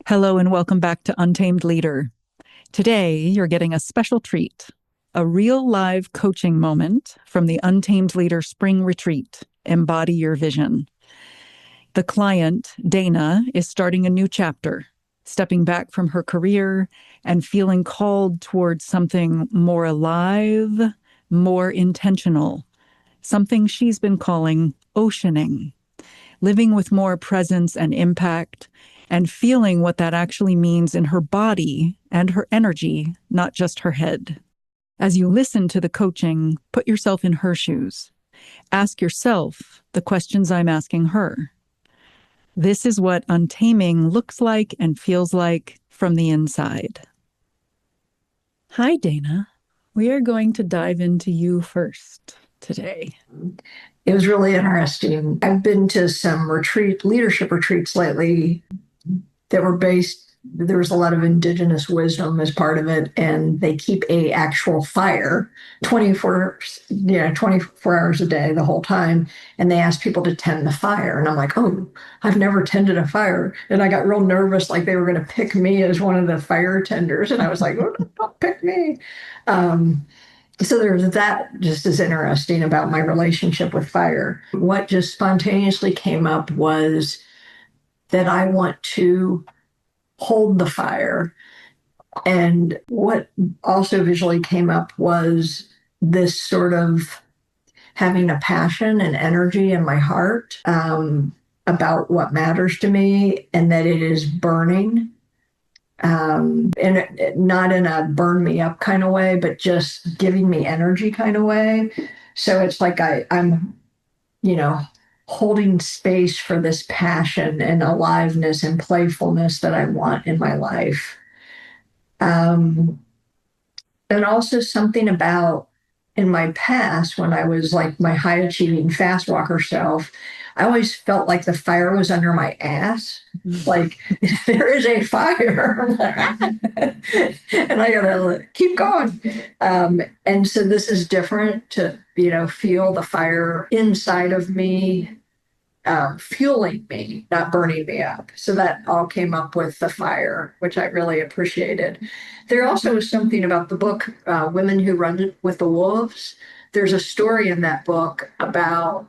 Hello and welcome back to Untamed Leader. Today, you're getting a special treat, a real live coaching moment from the Untamed Leader Spring Retreat, Embody Your Vision. The client, Dana, is starting a new chapter, stepping back from her career and feeling called towards something more alive, more intentional, something she's been calling oceaning, living with more presence and impact, and feeling what that actually means in her body and her energy, not just her head. As you listen to the coaching, put yourself in her shoes. Ask yourself the questions I'm asking her. This is what untaming looks like and feels like from the inside. Hi, Dana. We are going to dive into you first today. It was really interesting. I've been to some leadership retreats lately that were there was a lot of indigenous wisdom as part of it, and they keep a actual fire 24 hours a day, the whole time. And they ask people to tend the fire. And I'm like, oh, I've never tended a fire. And I got real nervous, like they were going to pick me as one of the fire tenders. And I was like, oh, don't pick me. So there's that just as interesting about my relationship with fire. What just spontaneously came up was that I want to hold the fire. And what also visually came up was this sort of having a passion and energy in my heart about what matters to me, and that it is burning. Not in a burn me up kind of way, but just giving me energy kind of way. So it's like I'm, you know, holding space for this passion and aliveness and playfulness that I want in my life. Um, and also something about in my past when I was like my high achieving fast walker self, I always felt like the fire was under my ass. Like there is a fire, and I gotta keep going. And so this is different to feel the fire inside of me, fueling me, not burning me up. So that all came up with the fire, which I really appreciated. There also was something about the book, Women Who Run with the Wolves. There's a story in that book about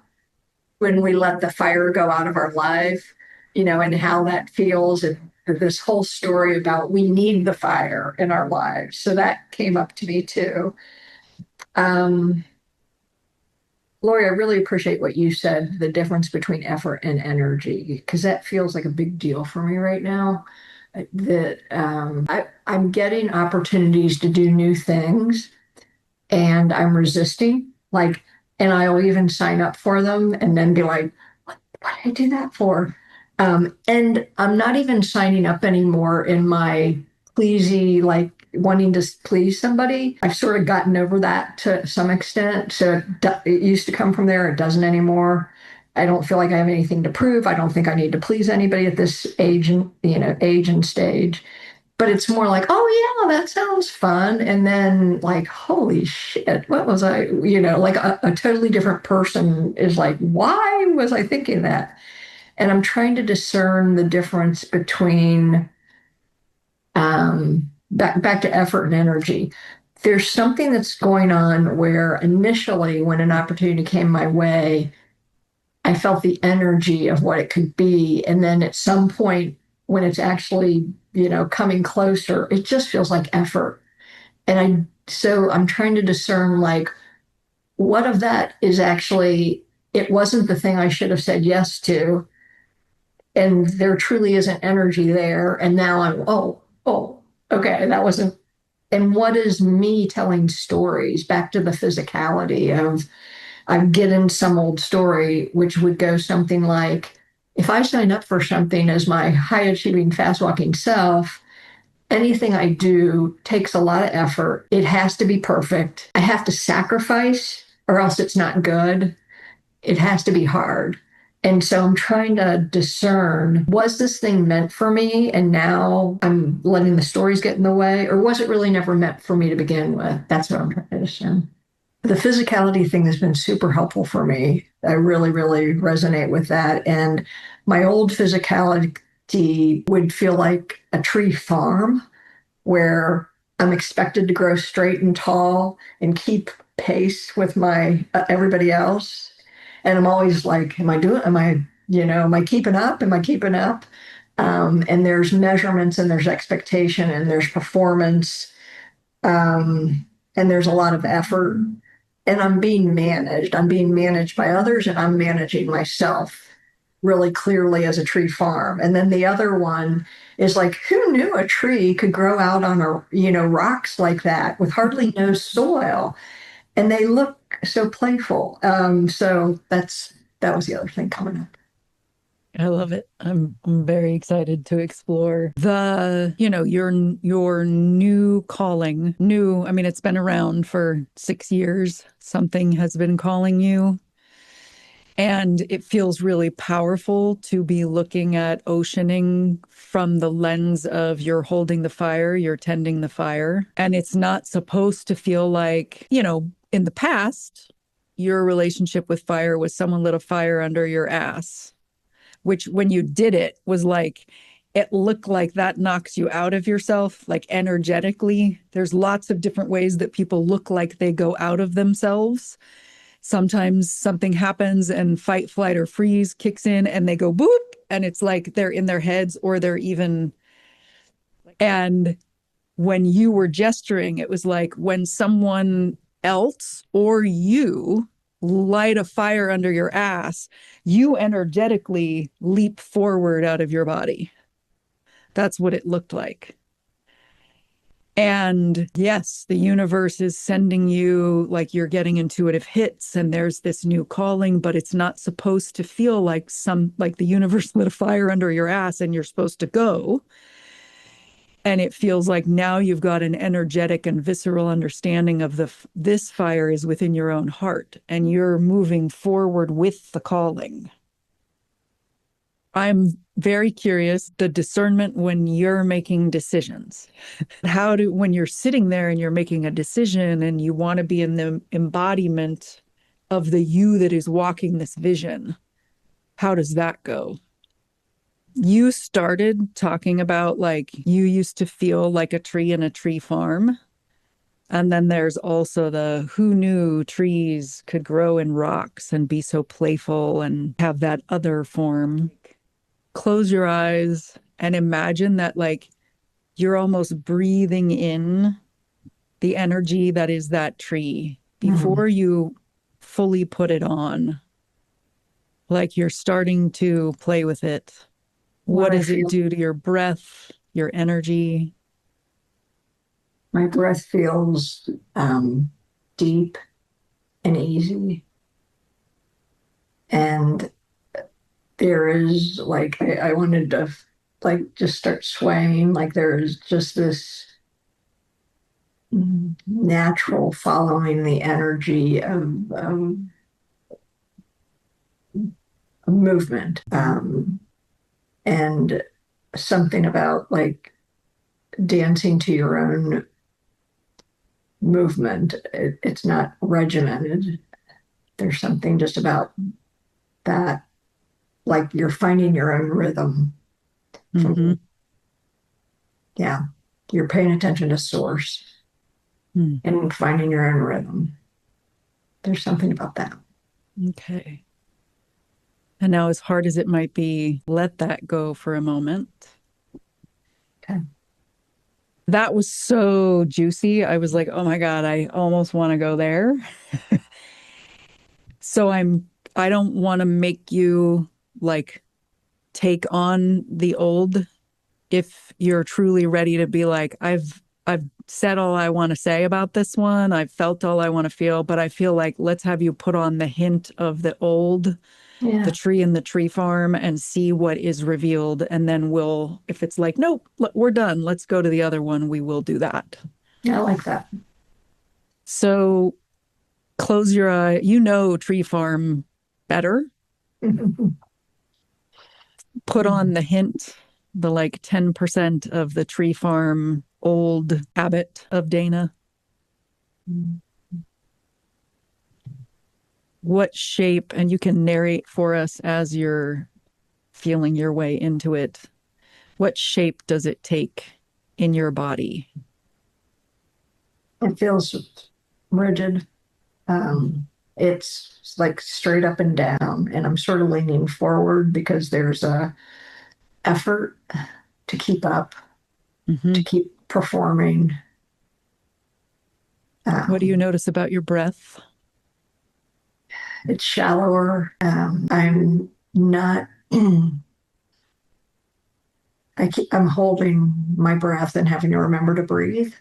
when we let the fire go out of our life, and how that feels. And this whole story about we need the fire in our lives. So that came up to me too. Um, Lori, I really appreciate what you said, the difference between effort and energy, because that feels like a big deal for me right now. That I'm getting opportunities to do new things and I'm resisting, like, and I'll even sign up for them and then be like, what did I do that for? And I'm not even signing up anymore in my pleasy, like wanting to please somebody. I've sort of gotten over that to some extent. So it used to come from there. It doesn't anymore. I don't feel like I have anything to prove. I don't think I need to please anybody at this age and stage. But it's more like, oh yeah, that sounds fun. And then like, holy shit, what was I, like a totally different person is like, why was I thinking that? And I'm trying to discern the difference between back to effort and energy. There's something that's going on where initially, when an opportunity came my way, I felt the energy of what it could be. And then at some point, when it's actually, coming closer, it just feels like effort. So I'm trying to discern like what of that is actually, it wasn't the thing I should have said yes to. And there truly isn't energy there. And now okay, that wasn't. And what is me telling stories back to the physicality of, I'm getting some old story, which would go something like, if I sign up for something as my high achieving, fast walking self, anything I do takes a lot of effort. It has to be perfect. I have to sacrifice or else it's not good. It has to be hard. And so I'm trying to discern, was this thing meant for me? And now I'm letting the stories get in the way, or was it really never meant for me to begin with? That's what I'm trying to discern. The physicality thing has been super helpful for me. I really, really resonate with that. And my old physicality would feel like a tree farm where I'm expected to grow straight and tall and keep pace with my everybody else. And I'm always like, am I keeping up? Am I keeping up? And there's measurements and there's expectation and there's performance. And there's a lot of effort. And I'm being managed. I'm being managed by others and I'm managing myself really clearly as a tree farm. And then the other one is like, who knew a tree could grow out on rocks like that with hardly no soil? And they look so playful. So that was the other thing coming up. I love it. I'm very excited to explore your new calling. New, I mean, it's been around for 6 years. Something has been calling you. And it feels really powerful to be looking at oceaning from the lens of you're holding the fire, you're tending the fire. And it's not supposed to feel like, in the past, your relationship with fire was someone lit a fire under your ass, which when you did it was like, it looked like that knocks you out of yourself, like energetically. There's lots of different ways that people look like they go out of themselves. Sometimes something happens and fight, flight, or freeze kicks in and they go boop. And it's like they're in their heads or they're even. And when you were gesturing, it was like when someone else or you light a fire under your ass, you energetically leap forward out of your body. That's what it looked like. And yes, the universe is sending you like you're getting intuitive hits and there's this new calling, but it's not supposed to feel like the universe lit a fire under your ass and you're supposed to go. And it feels like now you've got an energetic and visceral understanding of this fire is within your own heart and you're moving forward with the calling. I'm very curious, the discernment when you're making decisions. When you're sitting there and you're making a decision and you want to be in the embodiment of the you that is walking this vision, how does that go? You started talking about like you used to feel like a tree in a tree farm. And then there's also the who knew trees could grow in rocks and be so playful and have that other form. Close your eyes and imagine that like you're almost breathing in the energy that is that tree Mm. before you fully put it on. Like you're starting to play with it. What What I does it feel, do to your breath, your energy? my breath feels deep and easy. And there is like, I wanted to like just start swaying. Like there is just this natural following the energy of movement. And something about like dancing to your own movement. It's not regimented. There's something just about that, like you're finding your own rhythm. Mm-hmm. From, yeah, you're paying attention to source Mm. and finding your own rhythm. There's something about that. Okay. And now, as hard as it might be, let that go for a moment. Okay. That was so juicy. I was like, oh my God, I almost want to go there. So I don't want to make you like take on the old if you're truly ready to be like, I've said all I want to say about this one. I've felt all I want to feel, but I feel like let's have you put on the hint of the old, the Yeah. tree and the tree farm and see what is revealed. And then if it's like, nope, we're done. Let's go to the other one. We will do that. Yeah, I like that. So close your eye. You know, tree farm better. Put on the hint, the like 10% of the tree farm old habit of Dana. What shape, and you can narrate for us as you're feeling your way into it. What shape does it take in your body? It feels rigid. Mhm. It's like straight up and down, and I'm sort of leaning forward because there's a effort to keep up, to Mhm. keep performing. What do you Um, notice about your breath? it's shallower. I'm not. I'm holding my breath and having to remember to breathe.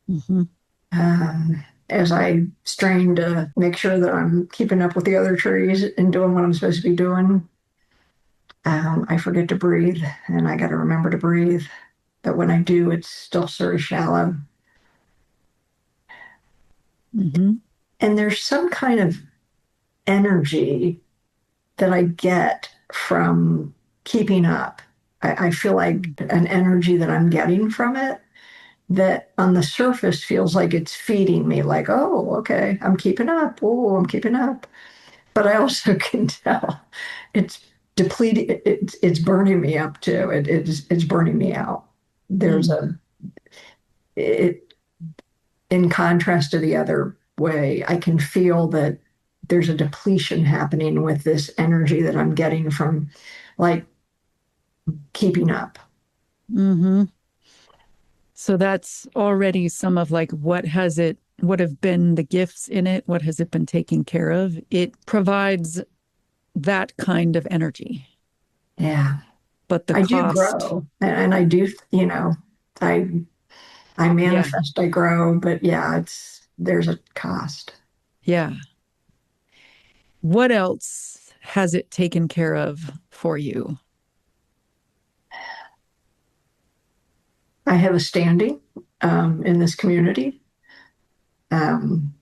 Mhm. As I strain to make sure that I'm keeping up with the other trees and doing what I'm supposed to be doing, I forget to breathe, and I got to remember to breathe. But when I do, it's still sort of shallow. Mhm. And there's some kind of energy that I get from keeping up. I feel like an energy that I'm getting from it that on the surface feels like it's feeding me, like, oh, okay, I'm keeping up. Oh, I'm keeping up. But I also can tell it's depleting, it's burning me up too. It's burning me out. There's Mm. a, it, in contrast to the other way, I can feel that there's a depletion happening with this energy that I'm getting from like keeping up. Mhm. So that's already some of like what have been the gifts in it? What has it been taking care of? It provides that kind of energy, Yeah. but the I do cost, grow and I do, I I yeah, manifest, I grow, but yeah, there's a cost. yeah. What else has it taken care of for you? I have a standing in this community. Um,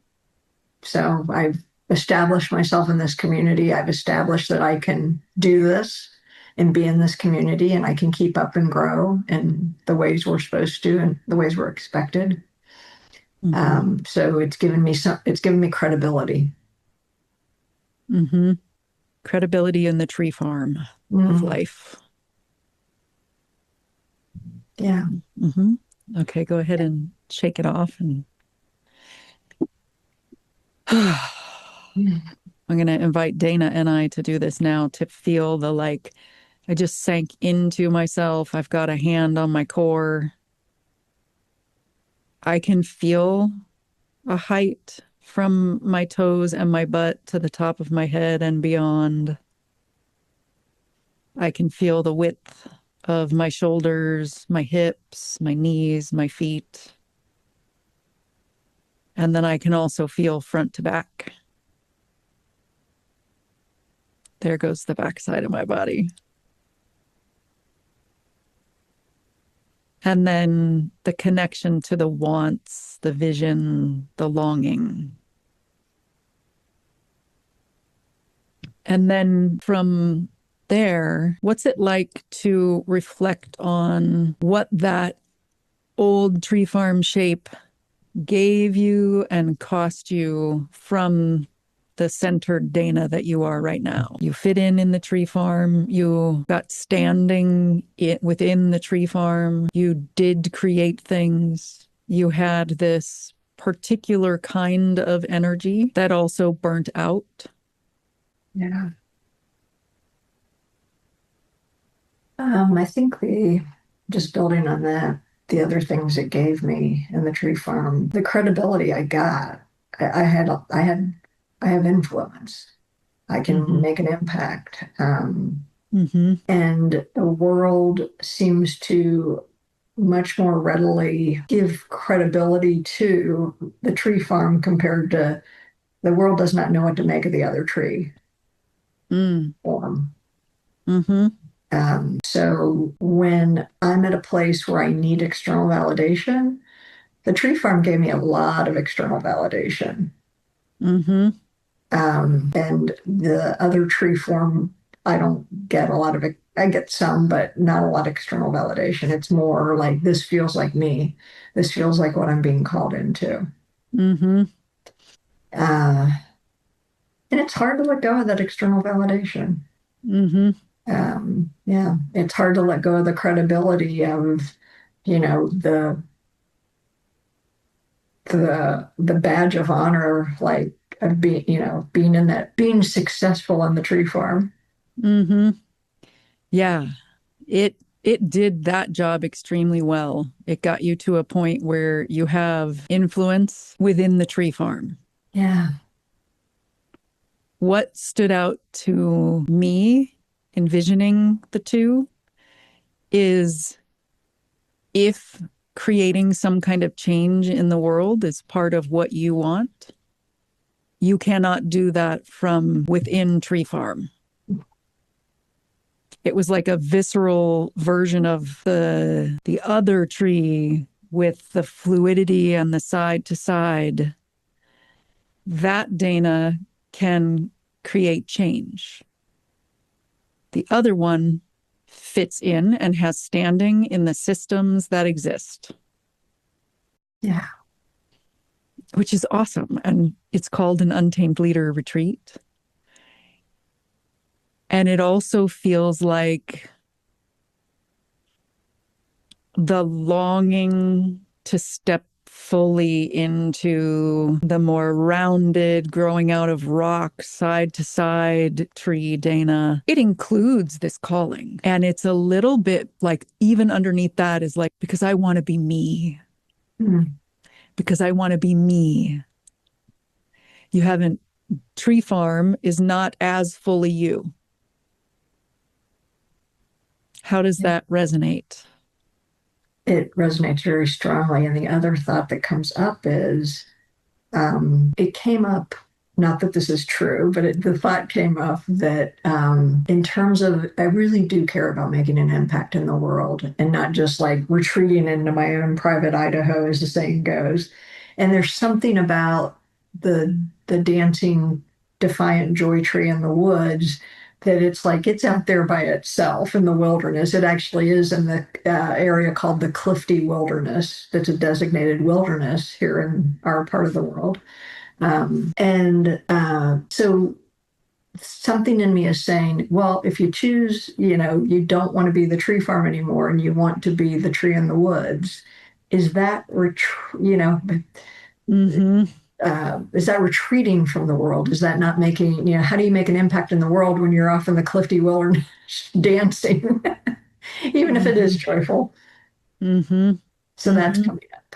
so I've established myself in this community. I've established that I can do this and be in this community and I can keep up and grow in the ways we're supposed to and the ways we're expected. Mm-hmm. So it's given me credibility. Mm-hmm. Credibility in the tree farm of Mm, life. yeah. Mm-hmm. Okay, go ahead and shake it off. And Mm. I'm going to invite Dana and I to do this now to feel the like, I just sank into myself. I've got a hand on my core. I can feel a height from my toes and my butt to the top of my head and beyond. I can feel the width of my shoulders, my hips, my knees, my feet. And then I can also feel front to back. There goes the backside of my body. And then the connection to the wants, the vision, the longing. And then from there, what's it like to reflect on what that old tree farm shape gave you and cost you from the centered Dana that you are right now? You fit in the tree farm. You got standing within the tree farm. You did create things. You had this particular kind of energy that also burnt out. Yeah. I think just building on that, the other things it gave me in the tree farm, the credibility I got, I have influence. I can Mm-hmm. make an impact. Mm-hmm. And the world seems to much more readily give credibility to the tree farm compared to the world does not know what to make of the other tree Mm. form. Mm-hmm. So when I'm at a place where I need external validation, the tree farm gave me a lot of external validation. Mm-hmm. And the other tree form, I don't get a lot of it. I get some, but not a lot of external validation. It's more like this feels like me. This feels like what I'm being called into. Mm-hmm. And it's hard to let go of that external validation. Mm-hmm. Yeah, it's hard to let go of the credibility of, you know, the badge of honor, like of being, being in that, being successful on the tree farm. Mm-hmm. Yeah. It it did that job extremely well. It got you to a point where you have influence within the tree farm. Yeah, What stood out to me envisioning the two is if creating some kind of change in the world is part of what you want, you cannot do that from within Tree Farm. It was like a visceral version of the other tree with the fluidity and the side to side. That Dana can create change. The other one fits in and has standing in the systems that exist, yeah, which is awesome. And it's called an Untamed Leader Retreat. And it also feels like the longing to step fully into the more rounded, growing out of rock, side to side tree, Dana. It includes this calling. And it's a little bit like, even underneath that is like, because I want to be me, mm, because I want to be me. You haven't, Tree Farm is not as fully you. How does yeah. that resonate? It resonates very strongly. And the other thought that comes up is it came up, not that this is true, but the thought came up that in terms of, I really do care about making an impact in the world and not just like retreating into my own private Idaho, as the saying goes. And there's something about the dancing defiant joy tree in the woods that it's like it's out there by itself in the wilderness. It actually is in the area called the Clifty Wilderness. That's a designated wilderness here in our part of the world. So something in me is saying, well, if you choose, you don't want to be the tree farm anymore and you want to be the tree in the woods, is that, Mm-hmm. is that retreating from the world? Is that not making, how do you make an impact in the world when you're off in the Clifty wilderness dancing, even if it is Mm-hmm. joyful? Mm-hmm. So that's Mm-hmm. coming up.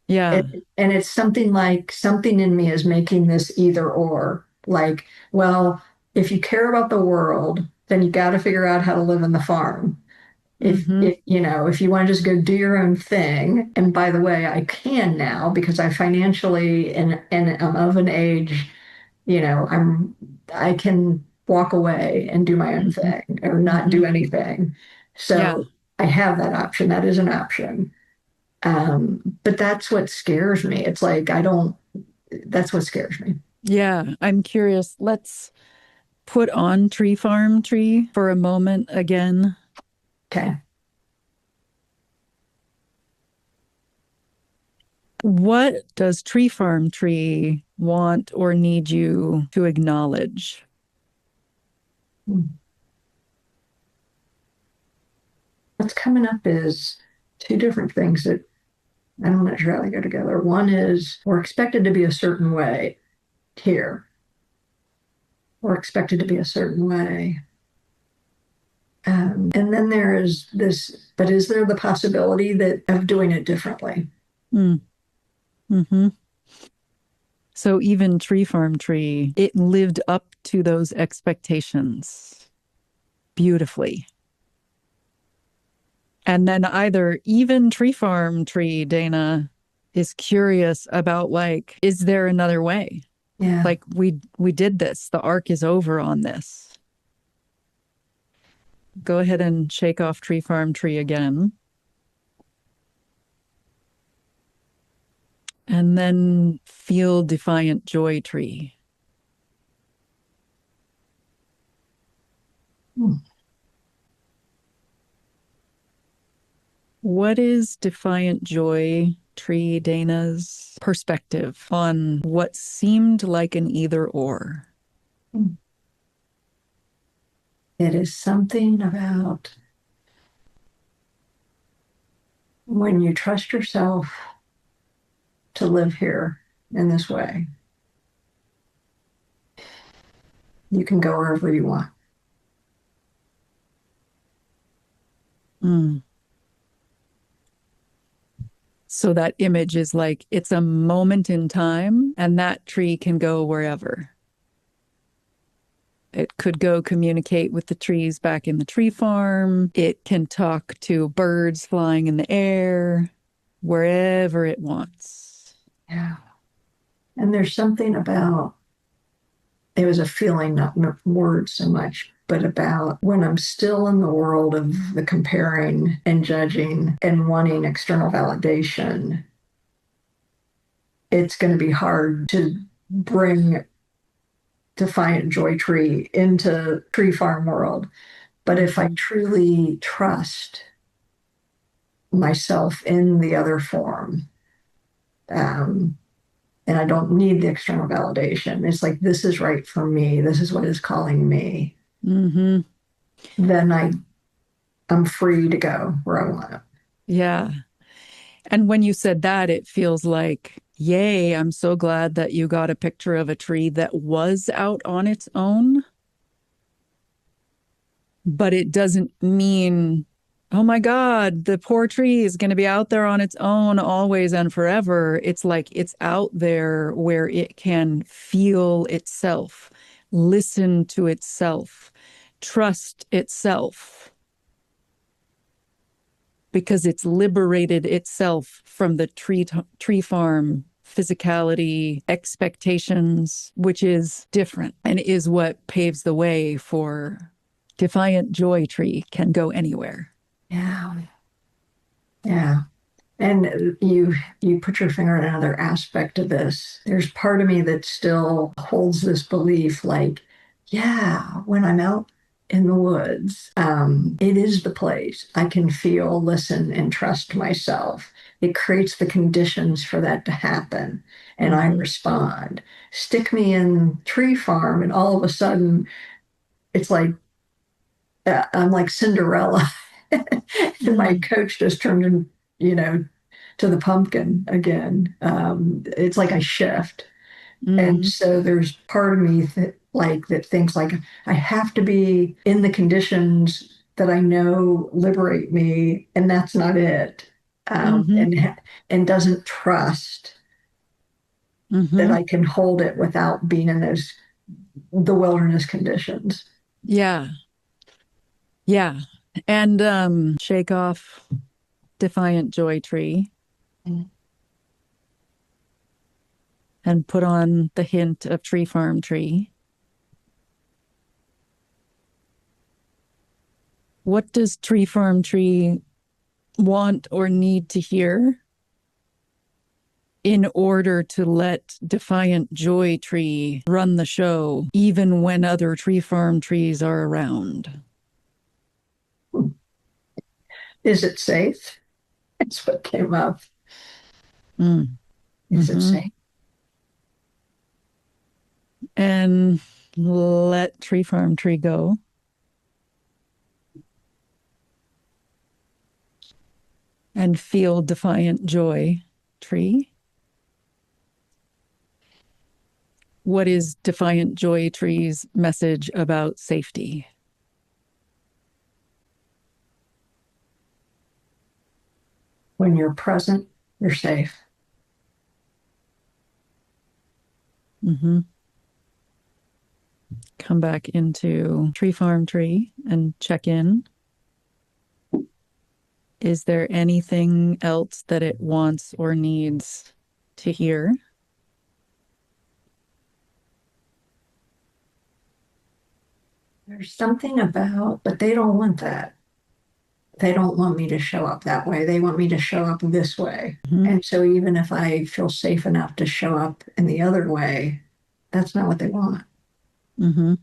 Yeah. And it's something like something in me is making this either or. Like, well, if you care about the world, then you got to figure out how to live in the farm. Mm-hmm. If you want to just go do your own thing, and by the way, I can now because I financially and I'm of an age, I can walk away and do my own Mm-hmm. thing or not Mm-hmm. do anything. Yeah. So I have that option. That is an option. But that's what scares me. It's like I don't, that's what scares me. Yeah. I'm curious. Let's put on Tree Farm Tree for a moment again. Okay. What does Tree Farm Tree want or need you to acknowledge? What's coming up is two different things that I'm not sure how they go together. One is we're expected to be a certain way here. We're expected to be a certain way. And then there is this, but is there the possibility that of doing it differently? Mm. Mm-hmm. So even Tree Farm Tree, it lived up to those expectations beautifully. And then either even Tree Farm Tree, Dana, is curious about like, is there another way? Yeah. Like we did this. The arc is over on this. Go ahead and shake off Tree Farm Tree again. And then feel Defiant Joy Tree. Hmm. What is Defiant Joy Tree, Dana's perspective on what seemed like an either or? It is something about when you trust yourself to live here in this way, you can go wherever you want. Mm. So that image is like it's a moment in time, and that tree can go wherever. It could go communicate with the trees back in the tree farm. It can talk to birds flying in the air, wherever it wants. Yeah. And there's something about it was a feeling, not words so much, but about when I'm still in the world of the comparing and judging and wanting external validation, it's going to be hard to bring Defiant Joy Tree into tree farm world. But if I Mm-hmm. truly trust myself in the other form, um, and I don't need the external validation, it's like, this is right for me. This is what is calling me. Mm-hmm. Then I'm free to go where I want to. Yeah. And when you said that, it feels like, yay, I'm so glad that you got a picture of a tree that was out on its own. But it doesn't mean, oh my God, the poor tree is going to be out there on its own always and forever. It's like it's out there where it can feel itself, listen to itself, trust itself, because it's liberated itself from the tree farm physicality expectations, which is different and is what paves the way for Defiant Joy Tree can go anywhere. Yeah. Yeah. And you put your finger on another aspect of this. There's part of me that still holds this belief, like, yeah, when I'm out in the woods, it is the place I can feel, listen, and trust myself. It creates the conditions for that to happen, and I Mm-hmm. respond. Stick me in tree farm, and all of a sudden, it's like I'm like Cinderella, and my Mm-hmm. coach just turned in, you know, to the pumpkin again. It's like I shift. And Mm-hmm. so there's part of me that thinks like I have to be in the conditions that I know liberate me, and that's not it. Um, Mm-hmm. and and doesn't trust that Mm-hmm. I can hold it without being in the wilderness conditions. Yeah. Yeah. And shake off Defiant Joy Tree and put on the hint of Tree Farm Tree. What does Tree Farm Tree want or need to hear in order to let Defiant Joy Tree run the show, even when other Tree Farm trees are around? Is it safe? That's what came up. Mm. Is it Mm-hmm. safe? And let Tree Farm Tree go. And feel Defiant Joy Tree. What is Defiant Joy Tree's message about safety? When you're present, you're safe. Mm-hmm. Come back into Tree Farm Tree and check in. Is there anything else that it wants or needs to hear? There's something about, but they don't want that. They don't want me to show up that way. They want me to show up this way. Mm-hmm. And so even if I feel safe enough to show up in the other way, that's not what they want. Mm-hmm.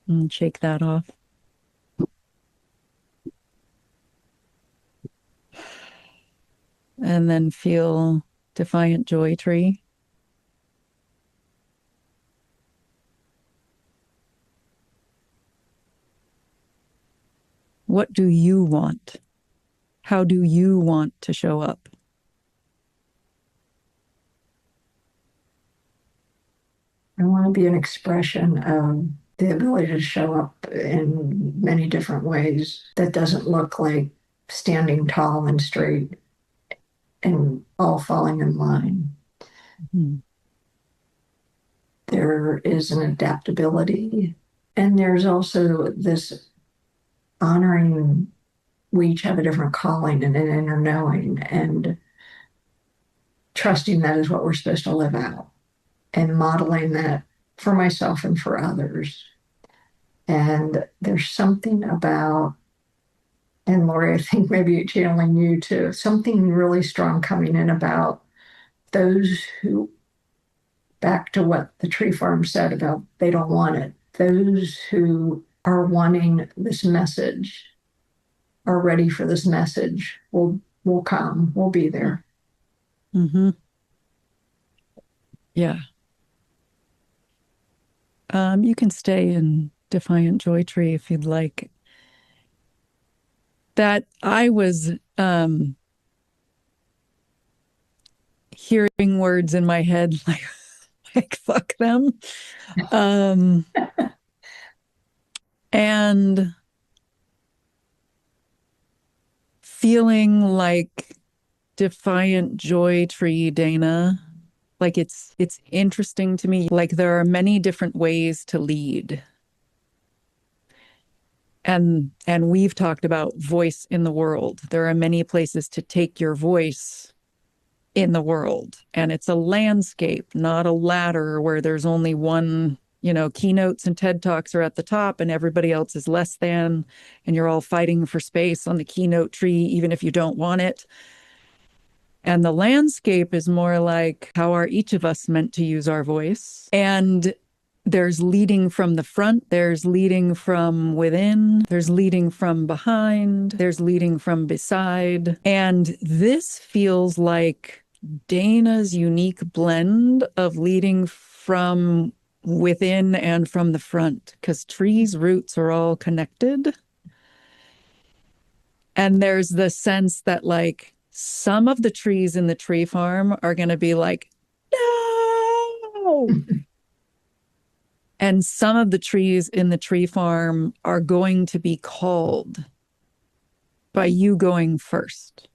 And shake that off. And then feel Defiant Joy Tree. What do you want? How do you want to show up? I want to be an expression of the ability to show up in many different ways that doesn't look like standing tall and straight and all falling in line. Mm-hmm. There is an adaptability, and there's also this honoring we each have a different calling and an inner knowing, and trusting that is what we're supposed to live out and modeling that for myself and for others. And there's something about, and Lori, I think maybe channeling you too, something really strong coming in about those who, back to what the tree farm said about they don't want it, those who are wanting this message, are ready for this message, will come, will be there. Mm-hmm. Yeah. You can stay in Defiant Joy Tree if you'd like. That I was hearing words in my head like fuck them. And feeling like Defiant Joy Tree, Dana, like it's interesting to me. Like there are many different ways to lead. And we've talked about voice in the world. There are many places to take your voice in the world. And it's a landscape, not a ladder where there's only one, keynotes and TED Talks are at the top and everybody else is less than, and you're all fighting for space on the keynote tree, even if you don't want it. And the landscape is more like, how are each of us meant to use our voice? And there's leading from the front, there's leading from within, there's leading from behind, there's leading from beside. And this feels like Dana's unique blend of leading from within and from the front, because trees' roots are all connected. And there's the sense that, like, some of the trees in the tree farm are going to be like, no. And some of the trees in the tree farm are going to be called by you going first.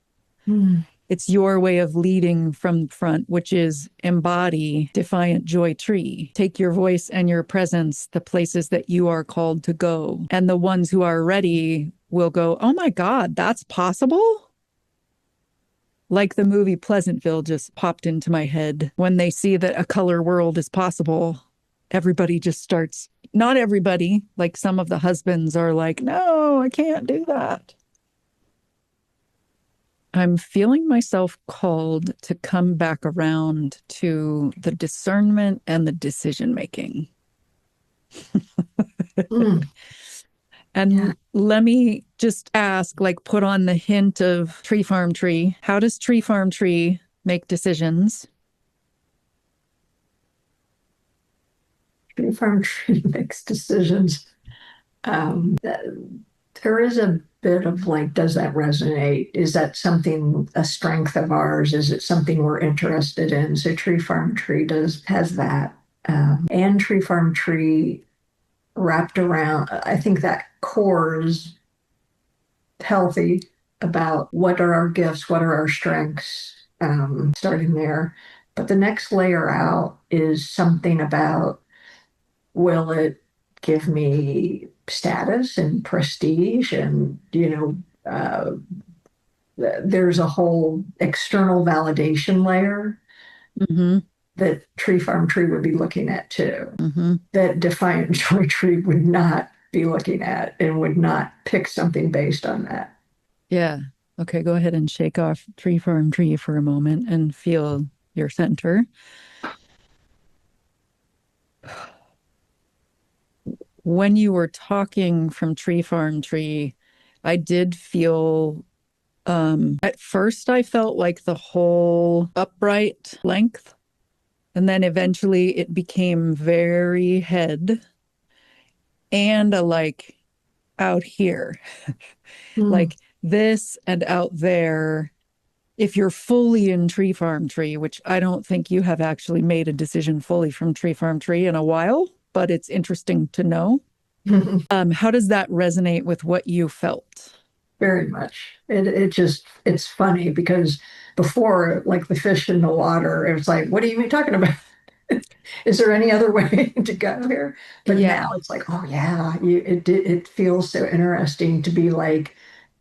Mm. It's your way of leading from the front, which is embody Defiant Joy Tree. Take your voice and your presence, the places that you are called to go. And the ones who are ready will go, oh my God, that's possible? Like the movie Pleasantville just popped into my head. When they see that a color world is possible, everybody just starts, not everybody, like some of the husbands are like, no, I can't do that. I'm feeling myself called to come back around to the discernment and the decision making. Mm. And Yeah. let me just ask, like, put on the hint of Tree Farm Tree. How does Tree Farm Tree make decisions? Tree farm tree makes decisions. There is a bit of like, does that resonate? Is that something, a strength of ours? Is it something we're interested in? So Tree Farm Tree has that. And Tree Farm Tree wrapped around, I think that core is healthy about what are our gifts, what are our strengths, starting there. But the next layer out is something about, will it give me status and prestige? And, there's a whole external validation layer Mm-hmm. that Tree Farm Tree would be looking at too, Mm-hmm. that Defiant Joy Tree would not be looking at and would not pick something based on that. Yeah. Okay, go ahead and shake off Tree Farm Tree for a moment and feel your center. When you were talking from Tree Farm Tree, I did feel, at first I felt like the whole upright length, and then eventually it became very head and a like out here, Mm. like this and out there. If you're fully in Tree Farm Tree, which I don't think you have actually made a decision fully from Tree Farm Tree in a while, but it's interesting to know. How does that resonate with what you felt? Very much. It just it's funny because before, like the fish in the water, it was like, what are you even talking about? Is there any other way to go here? But now Yeah. it's like, oh yeah, it feels so interesting to be like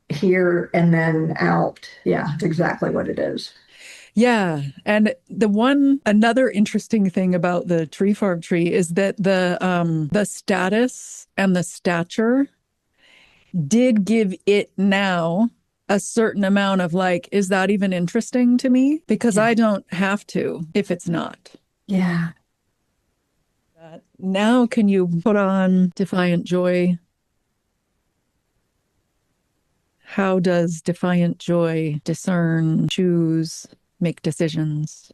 here and then out. Yeah, it's exactly what it is. Yeah. And another interesting thing about the tree farm tree is that the status and the stature did give it now a certain amount of like, is that even interesting to me? Because Yeah. I don't have to if it's not. Yeah. Now, can you put on Defiant Joy? How does Defiant Joy discern, choose, make decisions?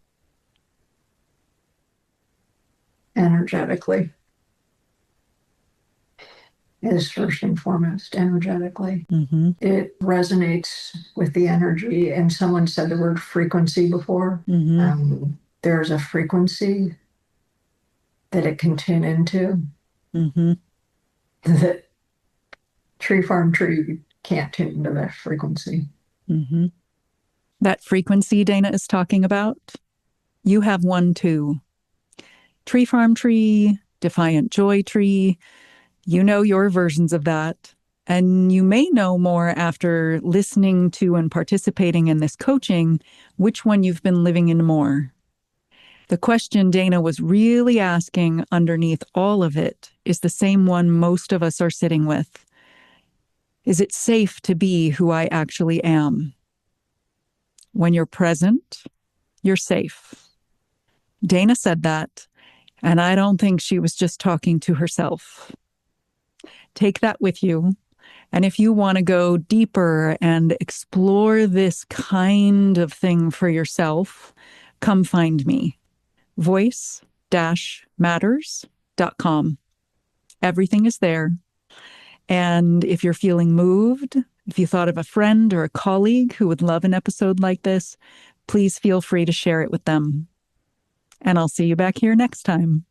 Energetically is first and foremost energetically. Mm-hmm. It resonates with the energy. And someone said the word frequency before. Mm-hmm. There's a frequency that it can tune into Mm-hmm. that Tree Farm Tree can't tune into that frequency. Mm-hmm. That frequency Dana is talking about, you have one too. Tree Farm Tree, Defiant Joy Tree, you know your versions of that. And you may know more after listening to and participating in this coaching, which one you've been living in more. The question Dana was really asking underneath all of it is the same one most of us are sitting with. Is it safe to be who I actually am? When you're present, you're safe. Dana said that, and I don't think she was just talking to herself. Take that with you. And if you want to go deeper and explore this kind of thing for yourself, come find me. voice-matters.com. Everything is there. And if you're feeling moved, if you thought of a friend or a colleague who would love an episode like this, please feel free to share it with them. And I'll see you back here next time.